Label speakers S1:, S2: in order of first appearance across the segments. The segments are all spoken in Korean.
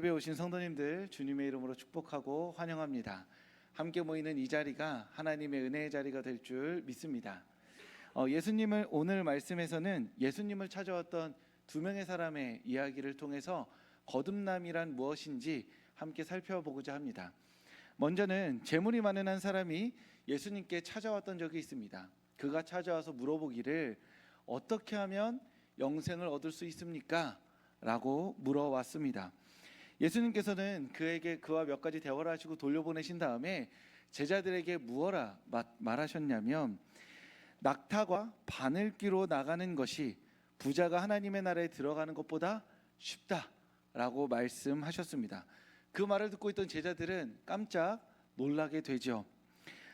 S1: 예배에 오신 성도님들 주님의 이름으로 축복하고 환영합니다. 함께 모이는 이 자리가 하나님의 은혜의 자리가 될 줄 믿습니다. 예수님을 오늘 말씀에서는 예수님을 찾아왔던 두 명의 사람의 이야기를 통해서 거듭남이란 무엇인지 함께 살펴보고자 합니다. 먼저는 재물이 많은 한 사람이 예수님께 찾아왔던 적이 있습니다. 그가 찾아와서 물어보기를 어떻게 하면 영생을 얻을 수 있습니까? 라고 물어왔습니다. 예수님께서는 그와 몇 가지 대화를 하시고 돌려보내신 다음에 제자들에게 무엇라 말하셨냐면, 낙타가 바늘귀로 나가는 것이 부자가 하나님의 나라에 들어가는 것보다 쉽다라고 말씀하셨습니다. 그 말을 듣고 있던 제자들은 깜짝 놀라게 되죠.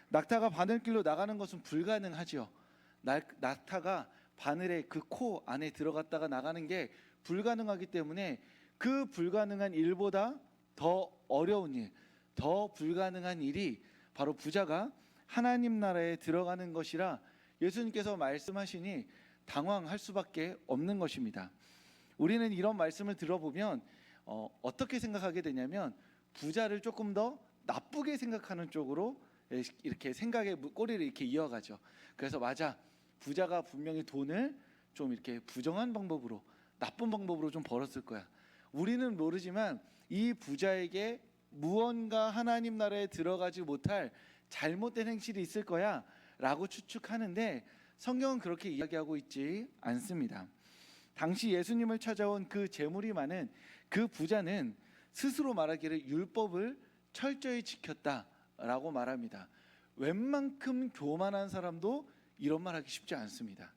S1: 낙타가 바늘길로 나가는 것은 불가능하죠. 낙타가 바늘의 그 코 안에 들어갔다가 나가는 게 불가능하기 때문에 그 불가능한 일보다 더 어려운 일, 더 불가능한 일이 바로 부자가 하나님 나라에 들어가는 것이라 예수님께서 말씀하시니 당황할 수밖에 없는 것입니다. 우리는 이런 말씀을 들어보면 어떻게 생각하게 되냐면, 부자를 조금 더 나쁘게 생각하는 쪽으로 이렇게 생각의 꼬리를 이렇게 이어가죠. 그래서 맞아, 부자가 분명히 돈을 좀 이렇게 부정한 방법으로, 나쁜 방법으로 좀 벌었을 거야. 우리는 모르지만 이 부자에게 무언가 하나님 나라에 들어가지 못할 잘못된 행실이 있을 거야 라고 추측하는데, 성경은 그렇게 이야기하고 있지 않습니다. 당시 예수님을 찾아온 그 재물이 많은 그 부자는 스스로 말하기를 율법을 철저히 지켰다라고 말합니다. 웬만큼 교만한 사람도 이런 말 하기 쉽지 않습니다.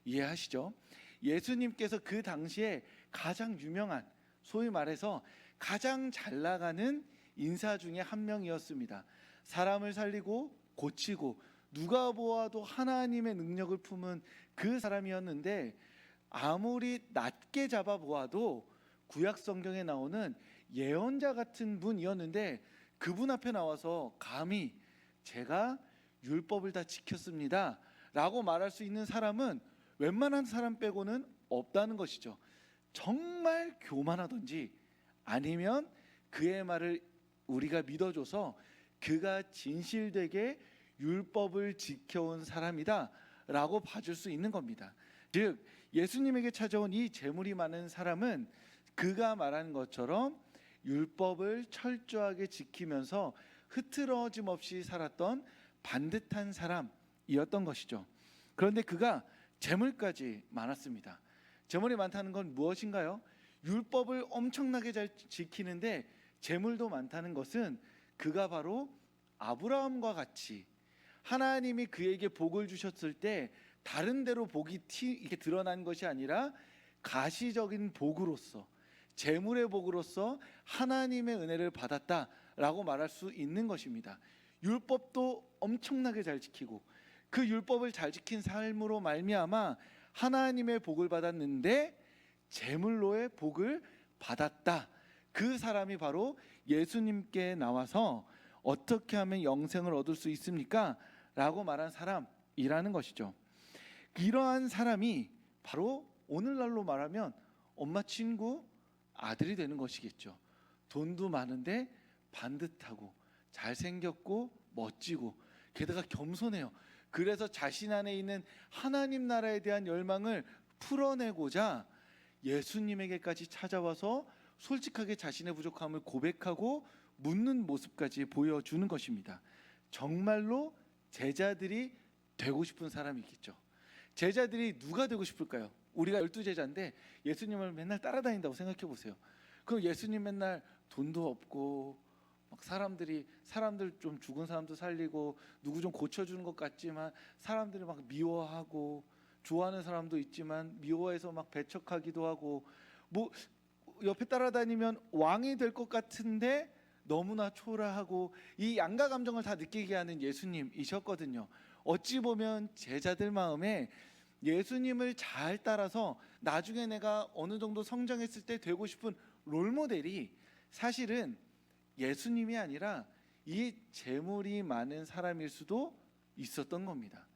S1: 이해하시죠? 예수님께서 그 당시에 가장 유명한, 소위 말해서 가장 잘 나가는 인사 중에 한 명이었습니다. 사람을 살리고 고치고 누가 보아도 하나님의 능력을 품은 그 사람이었는데, 아무리 낮게 잡아 보아도 구약 성경에 나오는 예언자 같은 분이었는데, 그분 앞에 나와서 감히 제가 율법을 다 지켰습니다 라고 말할 수 있는 사람은 웬만한 사람 빼고는 없다는 것이죠. 정말 교만하든지 아니면 그의 말을 우리가 믿어줘서 그가 진실되게 율법을 지켜온 사람이다 라고 봐줄 수 있는 겁니다. 즉 예수님에게 찾아온 이 재물이 많은 사람은 그가 말한 것처럼 율법을 철저하게 지키면서 흐트러짐 없이 살았던 반듯한 사람이었던 것이죠. 그런데 그가 재물까지 많았습니다. 재물이 많다는 건 무엇인가요? 율법을 엄청나게 잘 지키는데 재물도 많다는 것은 그가 바로 아브라함과 같이 하나님이 그에게 복을 주셨을 때 다른 데로 복이 이게 드러난 것이 아니라 가시적인 복으로서, 재물의 복으로서 하나님의 은혜를 받았다라고 말할 수 있는 것입니다. 율법도 엄청나게 잘 지키고 그 율법을 잘 지킨 삶으로 말미암아 하나님의 복을 받았는데 재물로의 복을 받았다. 그 사람이 바로 예수님께 나와서 어떻게 하면 영생을 얻을 수 있습니까? 라고 말한 사람이라는 것이죠. 이러한 사람이 바로 오늘날로 말하면 엄마 친구 아들이 되는 것이겠죠. 돈도 많은데 반듯하고 잘생겼고 멋지고 게다가 겸손해요. 그래서 자신 안에 있는 하나님 나라에 대한 열망을 풀어내고자 예수님에게까지 찾아와서 솔직하게 자신의 부족함을 고백하고 묻는 모습까지 보여주는 것입니다. 정말로 제자들이 되고 싶은 사람이겠죠. 제자들이 누가 되고 싶을까요? 우리가 12제자인데 예수님을 맨날 따라다닌다고 생각해 보세요. 그럼 예수님 맨날 돈도 없고 막 사람들 좀 죽은 사람도 살리고 누구 좀 고쳐주는 것 같지만 사람들이 막 미워하고, 좋아하는 사람도 있지만 미워해서 막 배척하기도 하고, 뭐 옆에 따라다니면 왕이 될 것 같은데 너무나 초라하고, 이 양가 감정을 다 느끼게 하는 예수님이셨거든요. 어찌 보면 제자들 마음에 예수님을 잘 따라서 나중에 내가 어느 정도 성장했을 때 되고 싶은 롤모델이 사실은 예수님이 아니라 이 재물이 많은 사람일 수도 있었던 겁니다.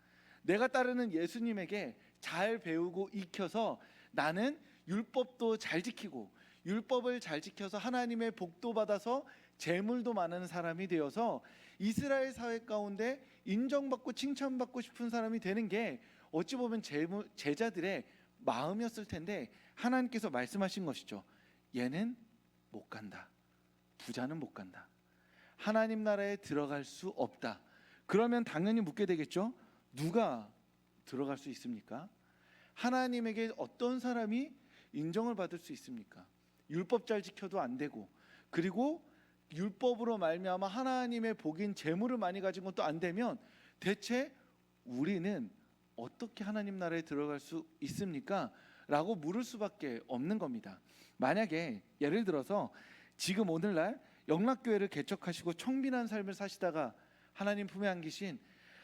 S1: 내가 따르는 예수님에게 잘 배우고 익혀서 나는 율법도 잘 지키고 율법을 잘 지켜서 하나님의 복도 받아서 재물도 많은 사람이 되어서 이스라엘 사회 가운데 인정받고 칭찬받고 싶은 사람이 되는 게 어찌 보면 제자들의 마음이었을 텐데 하나님께서 말씀하신 것이죠. 얘는 못 간다. 부자는 못 간다. 하나님 나라에 들어갈 수 없다. 그러면 당연히 묻게 되겠죠. 누가 들어갈 수 있습니까? 하나님에게 어떤 사람이 인정을 받을 수 있습니까? 율법 잘 지켜도 안 되고, 그리고 율법으로 말미암아 하나님의 복인 재물을 많이 가진 것도 안 되면 대체 우리는 어떻게 하나님 나라에 들어갈 수 있습니까? 라고 물을 수밖에 없는 겁니다. 만약에 예를 들어서 지금 오늘날 영락교회를 개척하시고 청빈한 삶을 사시다가 하나님 품에 안기신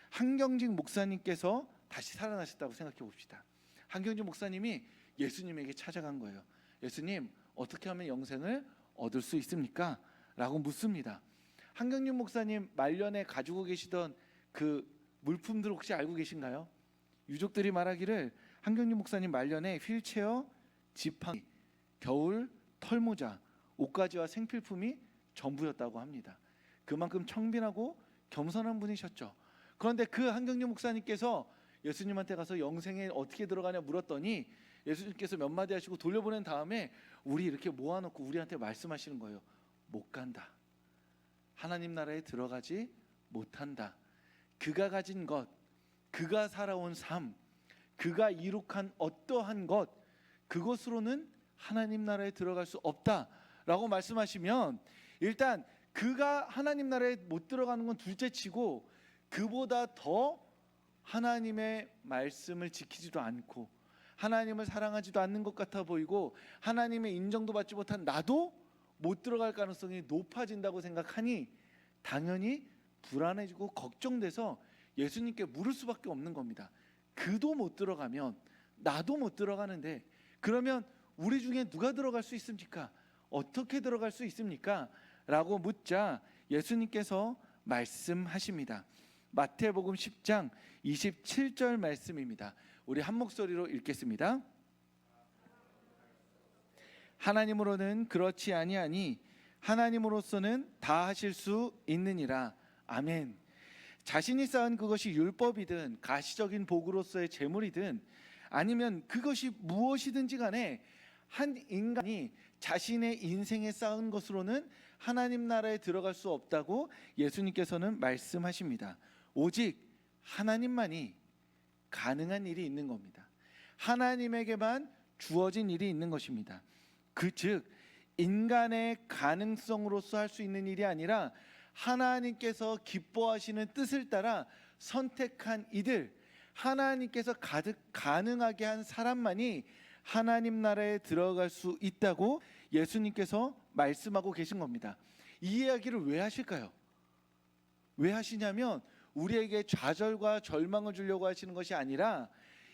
S1: 한경직 목사님께서 다시 살아나셨다고 생각해 봅시다. 한경직 목사님이 예수님에게 찾아간 거예요. 예수님, 어떻게 하면 영생을 얻을 수 있습니까? 라고 묻습니다. 한경직 목사님 말년에 가지고 계시던 그 물품들 혹시 알고 계신가요? 유족들이 말하기를 한경직 목사님 말년에 휠체어, 지팡이, 겨울 털모자, 옷가지와 생필품이 전부였다고 합니다. 그만큼 청빈하고 겸손한 분이셨죠. 그런데 그 한경직 목사님께서 예수님한테 가서 영생에 어떻게 들어가냐 물었더니 예수님께서 몇 마디 하시고 돌려보낸 다음에 우리 이렇게 모아놓고 우리한테 말씀하시는 거예요. 못 간다. 하나님 나라에 들어가지 못한다. 그가 가진 것, 그가 살아온 삶, 그가 이룩한 어떠한 것, 그것으로는 하나님 나라에 들어갈 수 없다라고 말씀하시면, 일단 그가 하나님 나라에 못 들어가는 건 둘째치고 그보다 더 하나님의 말씀을 지키지도 않고 하나님을 사랑하지도 않는 것 같아 보이고 하나님의 인정도 받지 못한 나도 못 들어갈 가능성이 높아진다고 생각하니 당연히 불안해지고 걱정돼서 예수님께 물을 수밖에 없는 겁니다. 그도 못 들어가면 나도 못 들어가는데 그러면 우리 중에 누가 들어갈 수 있습니까? 어떻게 들어갈 수 있습니까? 라고 묻자 예수님께서 말씀하십니다. 마태복음 10장 27절 말씀입니다. 우리 한 목소리로 읽겠습니다. 하나님으로는 그렇지 아니하니 하나님으로서는 다 하실 수 있느니라. 아멘. 자신이 쌓은 그것이 율법이든 가시적인 복으로서의 재물이든 아니면 그것이 무엇이든지 간에 한 인간이 자신의 인생에 쌓은 것으로는 하나님 나라에 들어갈 수 없다고 예수님께서는 말씀하십니다. 오직 하나님만이 가능한 일이 있는 겁니다. 하나님에게만 주어진 일이 있는 것입니다. 즉 인간의 가능성으로서 할 수 있는 일이 아니라 하나님께서 기뻐하시는 뜻을 따라 선택한 이들, 하나님께서 가득 가능하게 한 사람만이 하나님 나라에 들어갈 수 있다고 예수님께서 말씀하고 계신 겁니다. 이 이야기를 왜 하실까요? 왜 하시냐면 우리에게 좌절과 절망을 주려고 하시는 것이 아니라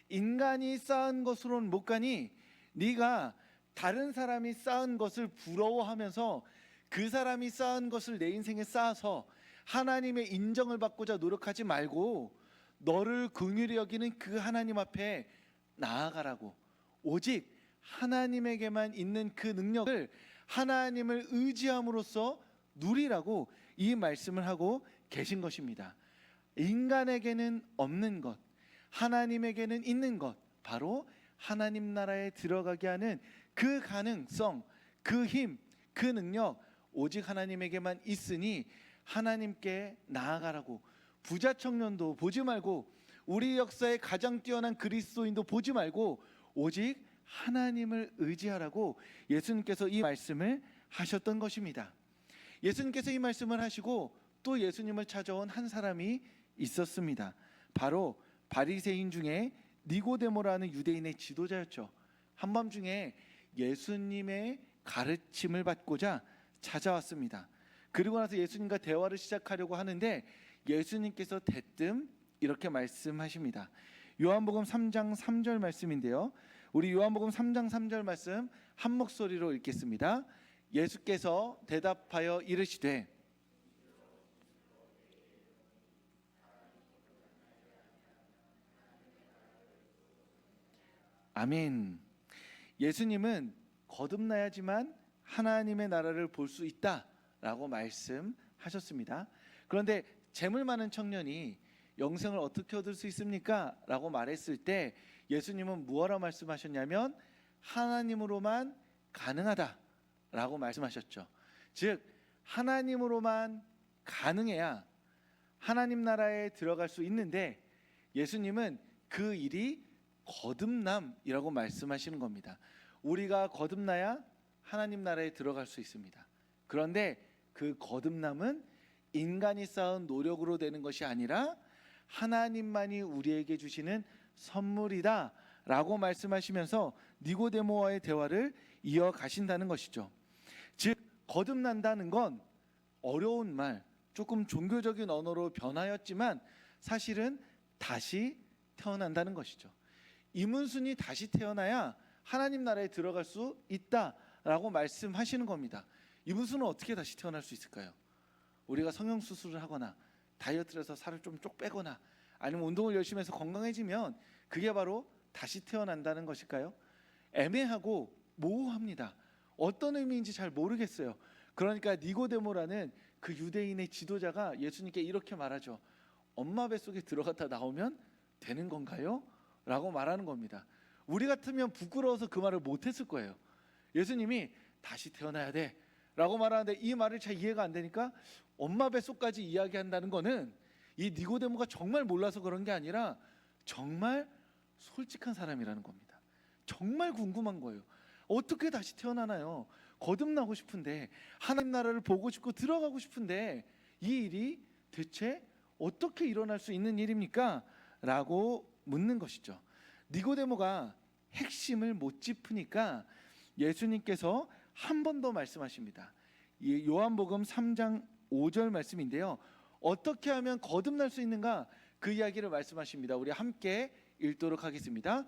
S1: 인간이 쌓은 것으로는 못 가니 네가 다른 사람이 쌓은 것을 부러워하면서 그 사람이 쌓은 것을 내 인생에 쌓아서 하나님의 인정을 받고자 노력하지 말고 너를 긍휼히 여기는 그 하나님 앞에 나아가라고, 오직 하나님에게만 있는 그 능력을 하나님을 의지함으로써 누리라고 이 말씀을 하고 계신 것입니다. 인간에게는 없는 것, 하나님에게는 있는 것, 바로 하나님 나라에 들어가게 하는 그 가능성, 그 힘, 그 능력 오직 하나님에게만 있으니 하나님께 나아가라고. 부자 청년도 보지 말고 우리 역사의 가장 뛰어난 그리스도인도 보지 말고 오직 하나님을 의지하라고 예수님께서 이 말씀을 하셨던 것입니다. 예수님께서 이 말씀을 하시고 또 예수님을 찾아온 한 사람이 있었습니다. 바로 바리새인 중에 니고데모라는 유대인의 지도자였죠. 한밤중에 예수님의 가르침을 받고자 찾아왔습니다. 그리고 나서 예수님과 대화를 시작하려고 하는데 예수님께서 대뜸 이렇게 말씀하십니다. 요한복음 3장 3절 말씀인데요. 우리 요한복음 3장 3절 말씀 한 목소리로 읽겠습니다. 예수께서 대답하여 이르시되 아멘. 예수님은 거듭나야지만 하나님의 나라를 볼 수 있다라고 말씀하셨습니다. 그런데 재물 많은 청년이 영생을 어떻게 얻을 수 있습니까? 라고 말했을 때 예수님은 무엇라 말씀하셨냐면 하나님으로만 가능하다라고 말씀하셨죠. 즉 하나님으로만 가능해야 하나님 나라에 들어갈 수 있는데 예수님은 그 일이 거듭남이라고 말씀하시는 겁니다. 우리가 거듭나야 하나님 나라에 들어갈 수 있습니다. 그런데 그 거듭남은 인간이 쌓은 노력으로 되는 것이 아니라 하나님만이 우리에게 주시는 선물이다 라고 말씀하시면서 니고데모와의 대화를 이어가신다는 것이죠. 즉 거듭난다는 건 어려운 말, 조금 종교적인 언어로 변하였지만 사실은 다시 태어난다는 것이죠. 이문순이 다시 태어나야 하나님 나라에 들어갈 수 있다라고 말씀하시는 겁니다. 이문순은 어떻게 다시 태어날 수 있을까요? 우리가 성형수술을 하거나 다이어트를 해서 살을 좀 쪽 빼거나 아니면 운동을 열심히 해서 건강해지면 그게 바로 다시 태어난다는 것일까요? 애매하고 모호합니다. 어떤 의미인지 잘 모르겠어요. 그러니까 니고데모라는 그 유대인의 지도자가 예수님께 이렇게 말하죠. 엄마 뱃속에 들어갔다 나오면 되는 건가요? 라고 말하는 겁니다. 우리 같으면 부끄러워서 그 말을 못했을 거예요. 예수님이 다시 태어나야 돼 라고 말하는데 이 말을 잘 이해가 안 되니까 엄마 뱃속까지 이야기한다는 거는 이 니고데모가 정말 몰라서 그런 게 아니라 정말 솔직한 사람이라는 겁니다. 정말 궁금한 거예요. 어떻게 다시 태어나나요? 거듭나고 싶은데 하나님 나라를 보고 싶고 들어가고 싶은데 이 일이 대체 어떻게 일어날 수 있는 일입니까? 라고 묻는 것이죠. 니고데모가 핵심을 못 짚으니까 예수님께서 한 번 더 말씀하십니다. 이 요한복음 3장 5절 말씀인데요. 어떻게 하면 거듭날 수 있는가? 그 이야기를 말씀하십니다. 우리 함께 읽도록 하겠습니다.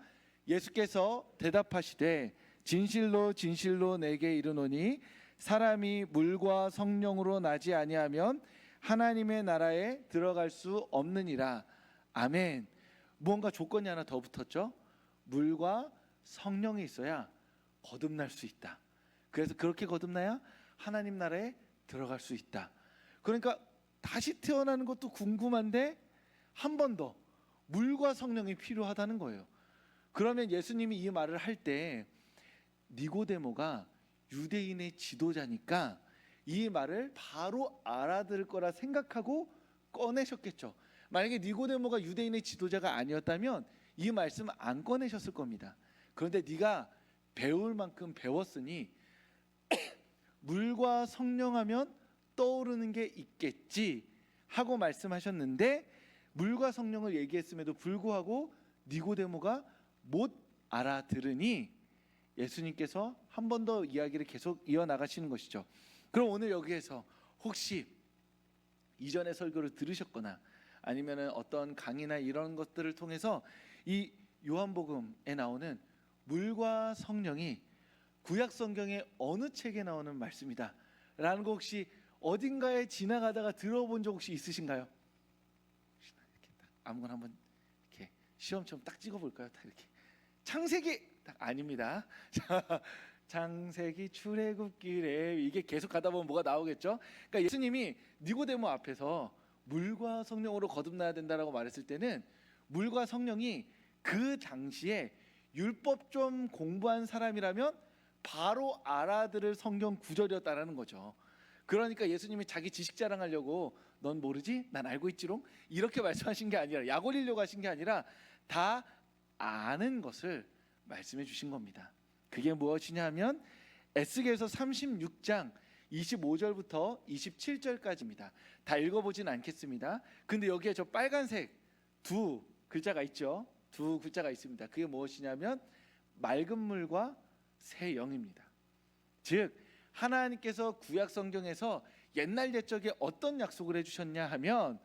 S1: 예수께서 대답하시되 진실로 진실로 내게 이르노니 사람이 물과 성령으로 나지 아니하면 하나님의 나라에 들어갈 수 없느니라. 아멘. 무언가 조건이 하나 더 붙었죠. 물과 성령이 있어야 거듭날 수 있다. 그래서 그렇게 거듭나야 하나님 나라에 들어갈 수 있다. 그러니까 다시 태어나는 것도 궁금한데 한 번 더 물과 성령이 필요하다는 거예요. 그러면 예수님이 이 말을 할 때 니고데모가 유대인의 지도자니까 이 말을 바로 알아들을 거라 생각하고 꺼내셨겠죠. 만약에 니고데모가 유대인의 지도자가 아니었다면 이 말씀 안 꺼내셨을 겁니다. 그런데 네가 배울 만큼 배웠으니 물과 성령하면 떠오르는 게 있겠지 하고 말씀하셨는데 물과 성령을 얘기했음에도 불구하고 니고데모가 못 알아들으니 예수님께서 한 번 더 이야기를 계속 이어나가시는 것이죠. 그럼 오늘 여기에서 혹시 이전의 설교를 들으셨거나 아니면 어떤 강의나 이런 것들을 통해서 이 요한복음에 나오는 물과 성령이 구약 성경의 어느 책에 나오는 말씀이다 라는 거 혹시 어딘가에 지나가다가 들어본 적 혹시 있으신가요? 이렇게 딱 아무거나 한번 이렇게 시험처럼 딱 찍어볼까요? 딱 이렇게 창세기 딱 아닙니다. 창세기 출애굽기래 이게 계속 가다 보면 뭐가 나오겠죠? 그러니까 예수님이 니고데모 앞에서 물과 성령으로 거듭나야 된다라고 말했을 때는 물과 성령이 그 당시에 율법 좀 공부한 사람이라면 바로 알아들을 성경 구절이었다라는 거죠. 그러니까 예수님이 자기 지식 자랑하려고 넌 모르지? 난 알고 있지롱? 이렇게 말씀하신 게 아니라 약 올리려고 하신 게 아니라 다 아는 것을 말씀해 주신 겁니다. 그게 무엇이냐 하면 에스겔서 36장 25절부터 27절까지입니다. 다 읽어보진 않겠습니다. 근데 여기에 저 빨간색 두 글자가 있죠. 두 글자가 있습니다. 그게 무엇이냐면 맑은 물과 새 영입니다. 즉 하나님께서 구약 성경에서 옛날 옛적에 어떤 약속을 해주셨냐 하면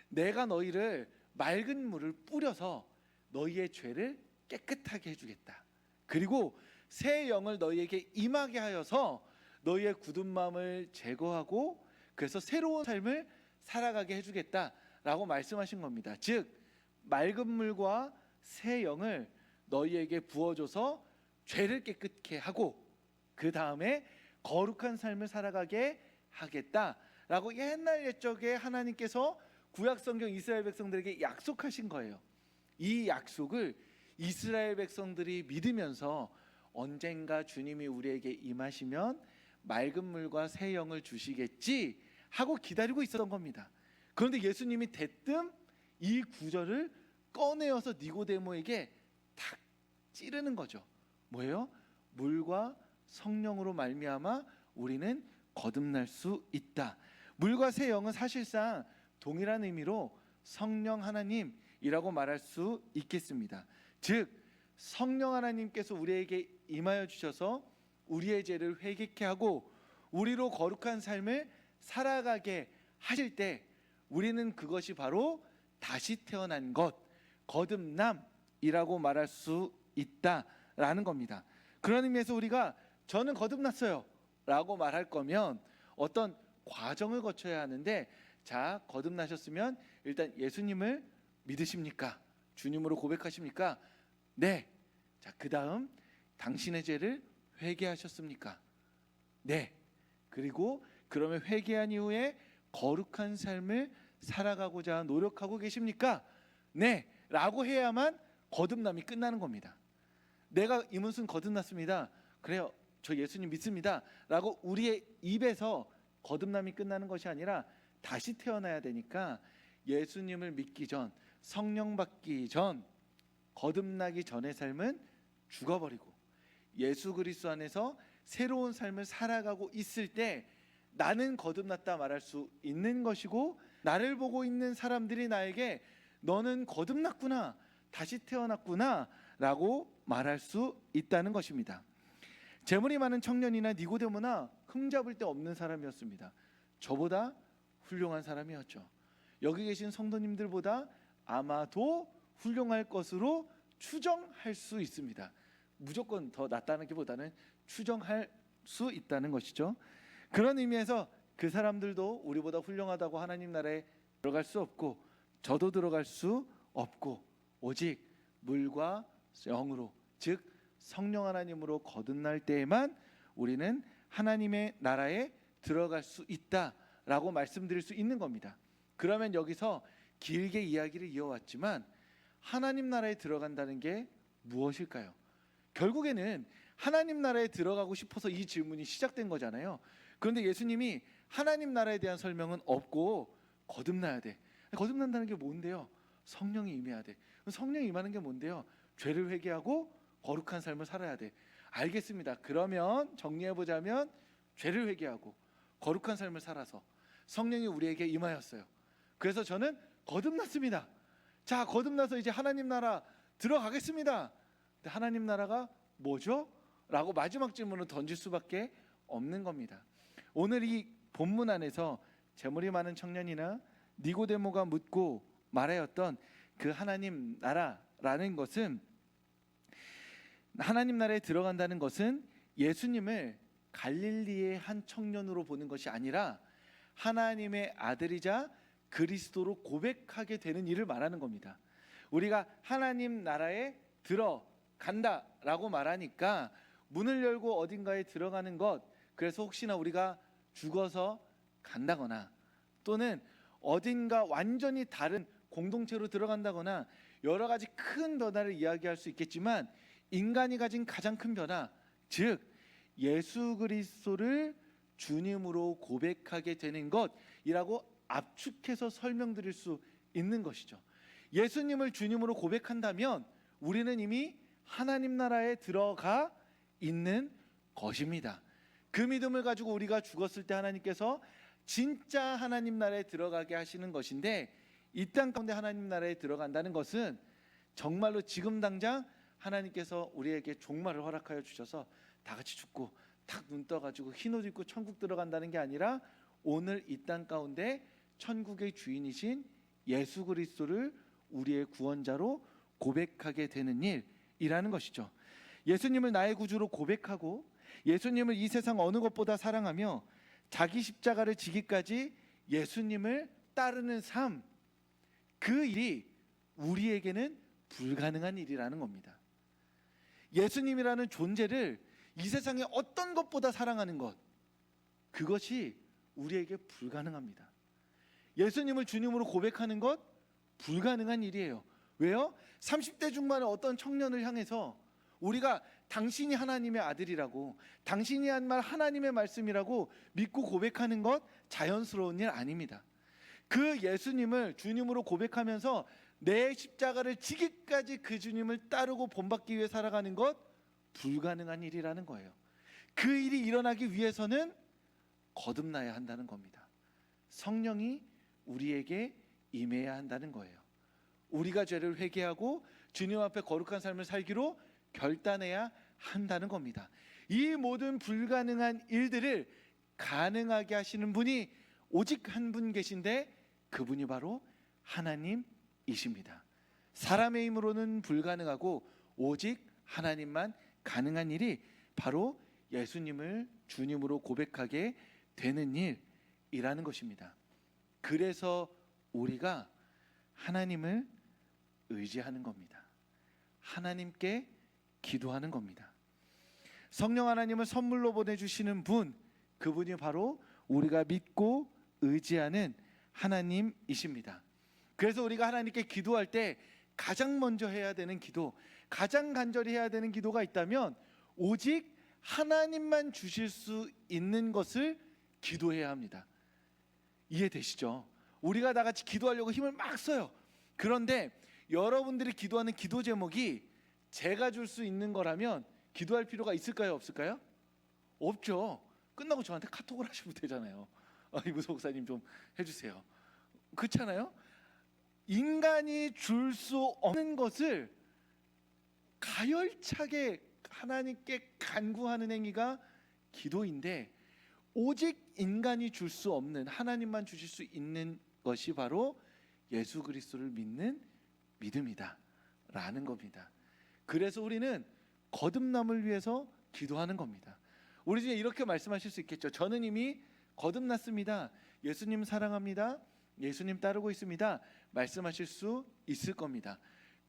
S1: 내가 너희를 맑은 물을 뿌려서 너희의 죄를 깨끗하게 해주겠다. 그리고 새 영을 너희에게 임하게 하여서 너희의 굳은 마음을 제거하고 그래서 새로운 삶을 살아가게 해주겠다라고 말씀하신 겁니다. 즉 맑은 물과 새 영을 너희에게 부어줘서 죄를 깨끗게 하고 그 다음에 거룩한 삶을 살아가게 하겠다라고 옛날 옛적에 하나님께서 구약 성경 이스라엘 백성들에게 약속하신 거예요. 이 약속을 이스라엘 백성들이 믿으면서 언젠가 주님이 우리에게 임하시면 맑은 물과 새 영을 주시겠지 하고 기다리고 있었던 겁니다. 그런데 예수님이 대뜸 이 구절을 꺼내어서 니고데모에게 탁 찌르는 거죠. 뭐예요? 물과 성령으로 말미암아 우리는 거듭날 수 있다. 물과 새 영은 사실상 동일한 의미로 성령 하나님이라고 말할 수 있겠습니다. 즉 성령 하나님께서 우리에게 임하여 주셔서 우리의 죄를 회개케 하고 우리로 거룩한 삶을 살아가게 하실 때 우리는 그것이 바로 다시 태어난 것, 거듭남이라고 말할 수 있다라는 겁니다. 그런 의미에서 우리가 저는 거듭났어요 라고 말할 거면 어떤 과정을 거쳐야 하는데, 자, 거듭나셨으면 일단 예수님을 믿으십니까? 주님으로 고백하십니까? 네. 자, 그 다음 당신의 죄를 회개하셨습니까? 네. 그리고 그러면 회개한 이후에 거룩한 삶을 살아가고자 노력하고 계십니까? 네. 라고 해야만 거듭남이 끝나는 겁니다. 내가 이문순 거듭났습니다. 그래요. 저 예수님 믿습니다. 라고 우리의 입에서 거듭남이 끝나는 것이 아니라 다시 태어나야 되니까 예수님을 믿기 전, 성령 받기 전, 거듭나기 전의 삶은 죽어버리고 예수 그리스도 안에서 새로운 삶을 살아가고 있을 때 나는 거듭났다 말할 수 있는 것이고, 나를 보고 있는 사람들이 나에게 너는 거듭났구나, 다시 태어났구나 라고 말할 수 있다는 것입니다. 재물이 많은 청년이나 니고데모나 흠잡을 데 없는 사람이었습니다. 저보다 훌륭한 사람이었죠. 여기 계신 성도님들보다 아마도 훌륭할 것으로 추정할 수 있습니다. 무조건 더 낫다는 것보다는 추정할 수 있다는 것이죠. 그런 의미에서 그 사람들도 우리보다 훌륭하다고 하나님 나라에 들어갈 수 없고 저도 들어갈 수 없고 오직 물과 영으로, 즉 성령 하나님으로 거듭날 때에만 우리는 하나님의 나라에 들어갈 수 있다라고 말씀드릴 수 있는 겁니다. 그러면 여기서 길게 이야기를 이어왔지만 하나님 나라에 들어간다는 게 무엇일까요? 결국에는 하나님 나라에 들어가고 싶어서 이 질문이 시작된 거잖아요. 그런데 예수님이 하나님 나라에 대한 설명은 없고 거듭나야 돼. 거듭난다는 게 뭔데요? 성령이 임해야 돼. 성령이 임하는 게 뭔데요? 죄를 회개하고 거룩한 삶을 살아야 돼. 알겠습니다. 그러면 정리해보자면 죄를 회개하고 거룩한 삶을 살아서 성령이 우리에게 임하였어요. 그래서 저는 거듭났습니다. 자, 거듭나서 이제 하나님 나라 들어가겠습니다. 근데 하나님 나라가 뭐죠? 라고 마지막 질문을 던질 수밖에 없는 겁니다. 오늘 이 본문 안에서 재물이 많은 청년이나 니고데모가 묻고 말하였던 그 하나님 나라라는 것은, 하나님 나라에 들어간다는 것은 예수님을 갈릴리의 한 청년으로 보는 것이 아니라 하나님의 아들이자 그리스도로 고백하게 되는 일을 말하는 겁니다. 우리가 하나님 나라에 들어간다라고 말하니까 문을 열고 어딘가에 들어가는 것, 그래서 혹시나 우리가 죽어서 간다거나 또는 어딘가 완전히 다른 공동체로 들어간다거나 여러 가지 큰 변화를 이야기할 수 있겠지만, 인간이 가진 가장 큰 변화, 즉 예수 그리스도를 주님으로 고백하게 되는 것이라고 압축해서 설명드릴 수 있는 것이죠. 예수님을 주님으로 고백한다면 우리는 이미 하나님 나라에 들어가 있는 것입니다. 그 믿음을 가지고 우리가 죽었을 때 하나님께서 진짜 하나님 나라에 들어가게 하시는 것인데, 이 땅 가운데 하나님 나라에 들어간다는 것은 정말로 지금 당장 하나님께서 우리에게 종말을 허락하여 주셔서 다 같이 죽고 탁 눈 떠가지고 흰 옷 입고 천국 들어간다는 게 아니라 오늘 이 땅 가운데 천국의 주인이신 예수 그리스도를 우리의 구원자로 고백하게 되는 일이라는 것이죠. 예수님을 나의 구주로 고백하고 예수님을 이 세상 어느 것보다 사랑하며 자기 십자가를 지기까지 예수님을 따르는 삶, 그 일이 우리에게는 불가능한 일이라는 겁니다. 예수님이라는 존재를 이 세상의 어떤 것보다 사랑하는 것, 그것이 우리에게 불가능합니다. 예수님을 주님으로 고백하는 것 불가능한 일이에요. 왜요? 30대 중반의 어떤 청년을 향해서 우리가 당신이 하나님의 아들이라고, 당신이 한 말 하나님의 말씀이라고 믿고 고백하는 것 자연스러운 일 아닙니다. 그 예수님을 주님으로 고백하면서 내 십자가를 지기까지 그 주님을 따르고 본받기 위해 살아가는 것 불가능한 일이라는 거예요. 그 일이 일어나기 위해서는 거듭나야 한다는 겁니다. 성령이 우리에게 임해야 한다는 거예요. 우리가 죄를 회개하고 주님 앞에 거룩한 삶을 살기로 결단해야 한다는 겁니다. 이 모든 불가능한 일들을 가능하게 하시는 분이 오직 한 분 계신데, 그분이 바로 하나님이십니다. 사람의 힘으로는 불가능하고 오직 하나님만 가능한 일이 바로 예수님을 주님으로 고백하게 되는 일이라는 것입니다. 그래서 우리가 하나님을 의지하는 겁니다. 하나님께 기도하는 겁니다. 성령 하나님을 선물로 보내주시는 분, 그분이 바로 우리가 믿고 의지하는 하나님이십니다. 그래서 우리가 하나님께 기도할 때 가장 먼저 해야 되는 기도, 가장 간절히 해야 되는 기도가 있다면 오직 하나님만 주실 수 있는 것을 기도해야 합니다. 이해되시죠? 우리가 다 같이 기도하려고 힘을 막 써요. 그런데 여러분들이 기도하는 기도 제목이 제가 줄 수 있는 거라면 기도할 필요가 있을까요? 없을까요? 없죠. 끝나고 저한테 카톡을 하시면 되잖아요. 이무서 목사님 좀 해주세요. 그렇잖아요? 인간이 줄 수 없는 것을 가열차게 하나님께 간구하는 행위가 기도인데, 오직 인간이 줄 수 없는, 하나님만 주실 수 있는 것이 바로 예수 그리스도를 믿는 믿음이다 라는 겁니다. 그래서 우리는 거듭남을 위해서 기도하는 겁니다. 우리 중에 이렇게 말씀하실 수 있겠죠. 저는 이미 거듭났습니다. 예수님 사랑합니다. 예수님 따르고 있습니다. 말씀하실 수 있을 겁니다.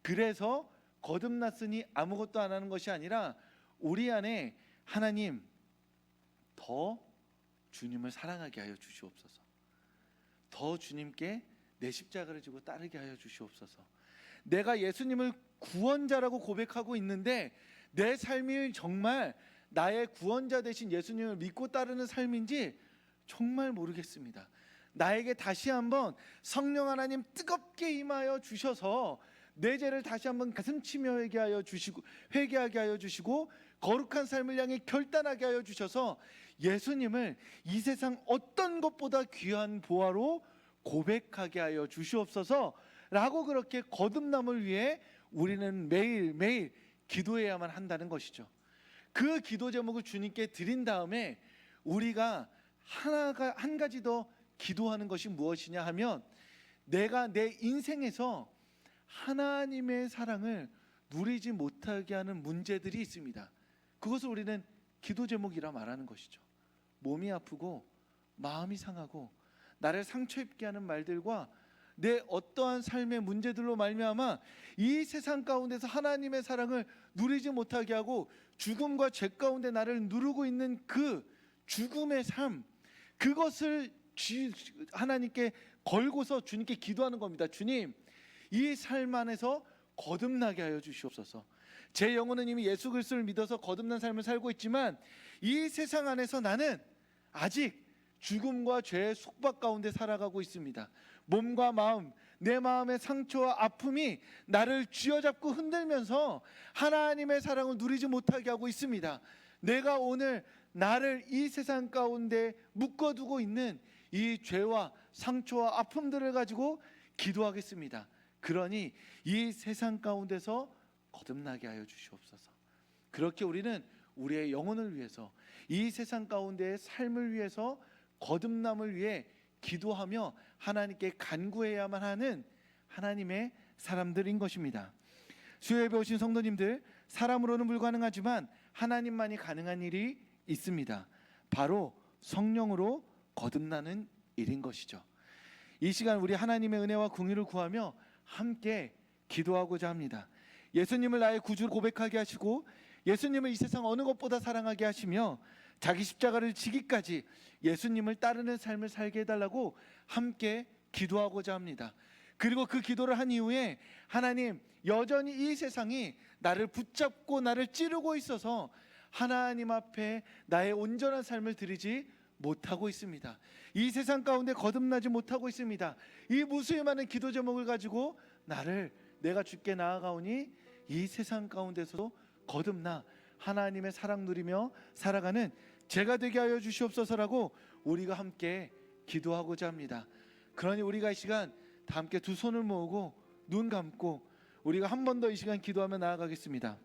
S1: 그래서 거듭났으니 아무것도 안 하는 것이 아니라 우리 안에 하나님 더 주님을 사랑하게 하여 주시옵소서. 더 주님께 내 십자가를 지고 따르게 하여 주시옵소서. 내가 예수님을 구원자라고 고백하고 있는데 내 삶이 정말 나의 구원자 되신 예수님을 믿고 따르는 삶인지 정말 모르겠습니다. 나에게 다시 한번 성령 하나님 뜨겁게 임하여 주셔서 내 죄를 다시 한번 가슴치며 회개하게 하여 주시고 거룩한 삶을 향해 결단하게 하여 주셔서 예수님을 이 세상 어떤 것보다 귀한 보화로 고백하게 하여 주시옵소서 라고, 그렇게 거듭남을 위해 우리는 매일매일 기도해야만 한다는 것이죠. 그 기도 제목을 주님께 드린 다음에 우리가 한 가지 더 기도하는 것이 무엇이냐 하면, 내가 내 인생에서 하나님의 사랑을 누리지 못하게 하는 문제들이 있습니다. 그것을 우리는 기도 제목이라 말하는 것이죠. 몸이 아프고 마음이 상하고 나를 상처 입게 하는 말들과 내 어떠한 삶의 문제들로 말미암아 이 세상 가운데서 하나님의 사랑을 누리지 못하게 하고 죽음과 죄 가운데 나를 누르고 있는 그 죽음의 삶, 그것을 하나님께 걸고서 주님께 기도하는 겁니다. 주님, 이 삶 안에서 거듭나게 하여 주시옵소서. 제 영혼은 이미 예수 그리스도를 믿어서 거듭난 삶을 살고 있지만 이 세상 안에서 나는 아직 죽음과 죄의 속박 가운데 살아가고 있습니다. 몸과 마음, 내 마음의 상처와 아픔이 나를 쥐어잡고 흔들면서 하나님의 사랑을 누리지 못하게 하고 있습니다. 내가 오늘 나를 이 세상 가운데 묶어두고 있는 이 죄와 상처와 아픔들을 가지고 기도하겠습니다. 그러니 이 세상 가운데서 거듭나게 하여 주시옵소서. 그렇게 우리는 우리의 영혼을 위해서, 이 세상 가운데의 삶을 위해서 거듭남을 위해 기도하며 하나님께 간구해야만 하는 하나님의 사람들인 것입니다. 수요예배 오신 성도님들, 사람으로는 불가능하지만 하나님만이 가능한 일이 있습니다. 바로 성령으로 거듭나는 일인 것이죠. 이 시간 우리 하나님의 은혜와 긍휼을 구하며 함께 기도하고자 합니다. 예수님을 나의 구주로 고백하게 하시고 예수님을 이 세상 어느 것보다 사랑하게 하시며 자기 십자가를 지기까지 예수님을 따르는 삶을 살게 해달라고 함께 기도하고자 합니다. 그리고 그 기도를 한 이후에 하나님, 여전히 이 세상이 나를 붙잡고 나를 찌르고 있어서 하나님 앞에 나의 온전한 삶을 드리지 못하고 있습니다. 이 세상 가운데 거듭나지 못하고 있습니다. 이 무수히 많은 기도 제목을 가지고 내가 주께 나아가오니 이 세상 가운데서도 거듭나 하나님의 사랑 누리며 살아가는 제가 되게 하여 주시옵소서라고 우리가 함께 기도하고자 합니다. 그러니 우리가 이 시간 다 함께 두 손을 모으고 눈 감고 우리가 한 번 더 이 시간 기도하며 나아가겠습니다.